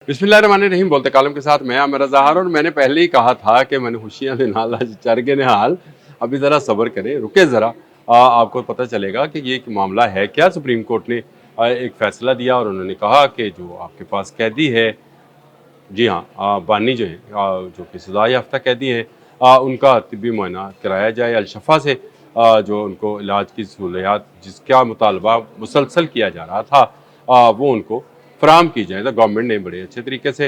बिस्मिल्लाहिर्रहमानिर्रहीम बोलते कालम के साथ मैं आमिर रज़ा और मैंने पहले ही कहा था कि मैंने खुशियाँ दे नाल चर के निहाल अभी ज़रा सब्र करें, रुके ज़रा। आपको पता चलेगा कि ये मामला है क्या। सुप्रीम कोर्ट ने एक फ़ैसला दिया और उन्होंने कहा कि जो आपके पास कैदी है, जी हाँ, बानी जो है, जो कि सज़ा याफ्ता कैदी हैं, उनका तिब्बी मुआयना कराया जाए। अलशफ़ा से जो उनको इलाज की सहूलियात जिसका मुतालबा मुसलसल किया जा रहा था, वो उनको फ़राहम की जाए। तो गवर्नमेंट ने बड़े अच्छे तरीके से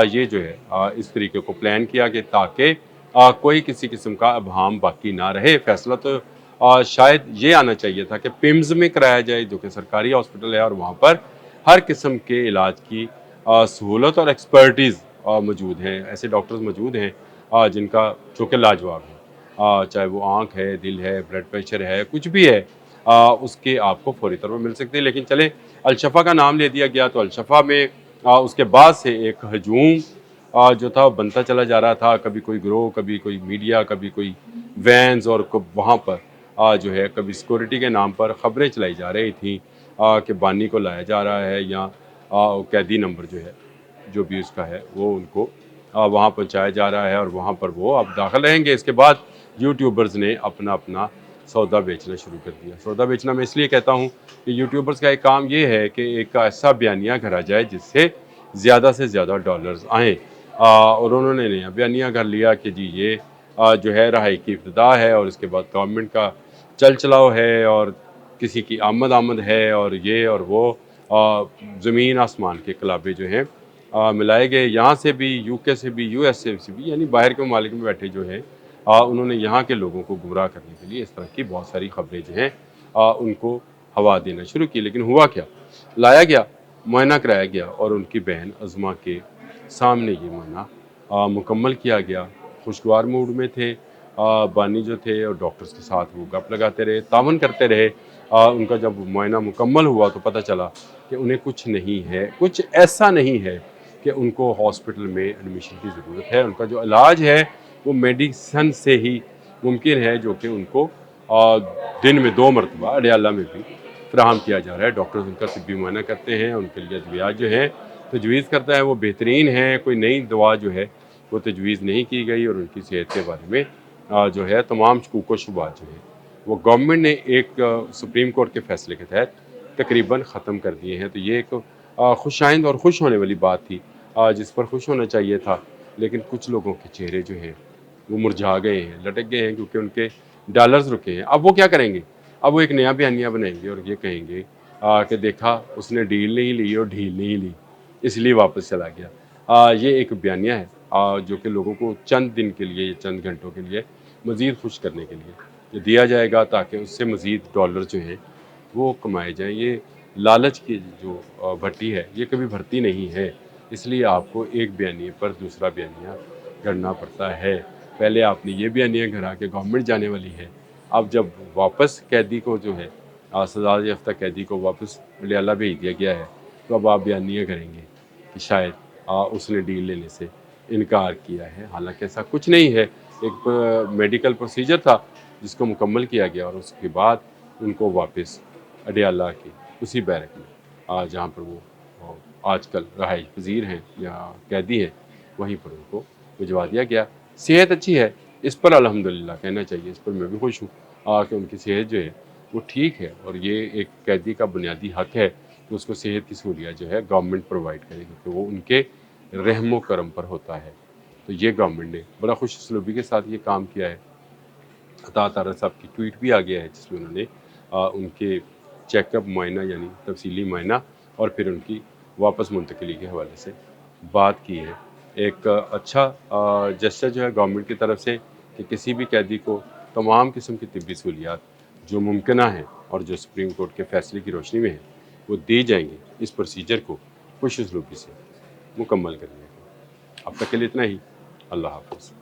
ये जो है इस तरीके को प्लान किया कि ताकि कोई किसी किस्म का अबहम बाकी ना रहे। फ़ैसला तो शायद ये आना चाहिए था कि पिम्स में कराया जाए, जो कि सरकारी हॉस्पिटल है, और वहाँ पर हर किस्म के इलाज की सहूलत और एक्सपर्टीज़ मौजूद हैं। ऐसे डॉक्टर्स मौजूद हैं जिनका जो कि लाजवाब है। चाहे वो आँख है, दिल है, ब्लड प्रेशर है, कुछ भी है, उसके आपको फ़ौरी तौर पर मिल सकते हैं। लेकिन चलें, अलशफ़ा का नाम ले दिया गया तो अलशफ़ा में उसके बाद से एक हजूम जो था वो बनता चला जा रहा था। कभी कोई ग्रोह, कभी कोई मीडिया, कभी कोई वैन्स, और वहाँ पर जो है कभी सिक्योरिटी के नाम पर ख़बरें चलाई जा रही थी कि बानी को लाया जा रहा है, या कैदी नंबर जो है, जो भी उसका है, वो उनको वहाँ पहुँचाया जा रहा है और वहाँ पर वो अब दाखिल रहेंगे। इसके बाद यूट्यूबर्स ने अपना अपना सौदा बेचना शुरू कर दिया। सौदा बेचना मैं इसलिए कहता हूँ कि यूट्यूबर्स का एक काम ये है कि एक ऐसा बयानिया करा जाए जिससे ज़्यादा से ज़्यादा डॉलर्स आएँ। और उन्होंने नया बयानिया कर लिया कि जी ये जो है रहाई की इब्तिदा है, और इसके बाद गवर्नमेंट का चल चलाव है, और किसी की आमद है, और ये और वो ज़मीन आसमान के कलाबे जो हैं मिलाए गए। यहाँ से भी, यूके से भी, यूएस से भी, यानी बाहर के ममालिक में बैठे जो हैं, उन्होंने यहाँ के लोगों को गुमराह करने के लिए इस तरह की बहुत सारी खबरें जो हैं उनको हवा देना शुरू की। लेकिन हुआ क्या, लाया गया, मुआयना कराया गया, और उनकी बहन अज़मा के सामने ये मुआयना मुकम्मल किया गया। खुशगवार मूड में थे बानी जो थे, और डॉक्टर्स के साथ वो गप लगाते रहे, तावन करते रहे। उनका जब मुआयना मुकम्मल हुआ तो पता चला कि उन्हें कुछ नहीं है, कुछ ऐसा नहीं है कि उनको हॉस्पिटल में एडमिशन की ज़रूरत है। उनका जो इलाज है वो मेडिसन से ही मुमकिन है, जो कि उनको दिन में 2 मरतबा अडयाला में भी फ़राहम किया जा रहा है। डॉक्टर्स उनका तिब्बी मुआयना करते हैं, उनके लिए अद्वियात जो हैं तजवीज़ करता है वो बेहतरीन है, कोई नई दवा जो है वो तजवीज़ नहीं की गई, और उनकी सेहत के बारे में जो है तमाम शकूक व शुबहात जो हैं वो गवर्नमेंट ने एक सुप्रीम कोर्ट के फ़ैसले के तहत तकरीबन ख़त्म कर दिए हैं। तो ये एक खुशाइंद और खुश होने वाली बात थी, जिस पर खुश होना चाहिए था। लेकिन कुछ लोगों के चेहरे जो हैं वो मुरझा गए हैं, लटक गए हैं, क्योंकि उनके डॉलर्स रुके हैं। अब वो क्या करेंगे, अब वो एक नया बयानिया बनाएंगे और ये कहेंगे कि देखा उसने डील नहीं ली और ढील नहीं ली, इसलिए वापस चला गया। ये एक बयानिया है जो कि लोगों को चंद दिन के लिए, चंद घंटों के लिए मज़ीद खुश करने के लिए ये दिया जाएगा, ताकि उससे मज़ीद डॉलर जो हैं वो कमाए जाएँ। ये लालच की जो भट्टी है ये कभी भरती नहीं है, इसलिए आपको एक बयानिए पर दूसरा बयानिया गढ़ना पड़ता है। पहले आपने ये बयानिया गढ़ा के गवर्नमेंट जाने वाली है, अब जब वापस कैदी को जो है सज़ा याफ्ता कैदी को वापस अडयाला भेज दिया गया है, तो अब आप बयानिया करेंगे कि शायद उसने डील लेने से इनकार किया है। हालांकि ऐसा कुछ नहीं है, एक मेडिकल प्रोसीजर था जिसको मुकम्मल किया गया, और उसके बाद उनको वापस अडयाला के उसी बैरक में जहाँ पर वो आजकल रहाइश पजीर हैं या कैदी हैं, वहीं पर उनको भिजवा दिया गया। सेहत अच्छी है, इस पर अल्हम्दुलिल्लाह कहना चाहिए, इस पर मैं भी खुश हूँ कि उनकी सेहत जो है वो ठीक है, और ये एक कैदी का बुनियादी हक है कि उसको सेहत की सहूलियत जो है गवर्नमेंट प्रोवाइड करे, क्योंकि वो उनके रहमो करम पर होता है। तो ये गवर्नमेंट ने बड़ा खुश सलूबी के साथ ये काम किया है। अता तारा साहब की ट्वीट भी आ गया है जिसमें उन्होंने उनके चेकअप मुआयना, यानी तफसीली मुआयना, और फिर उनकी वापस मुंतकली के हवाले से बात की है। एक अच्छा जेस्चर जो है गवर्नमेंट की तरफ से कि किसी भी कैदी को तमाम किस्म की तिब्बी सहूलियात जो मुमकिन हैं और जो सुप्रीम कोर्ट के फैसले की रोशनी में है वो दी जाएंगी, इस प्रोसीजर को खुश उसलूबी से मुकम्मल करने को। अब तक के लिए इतना ही। अल्लाह हाफ़िज़।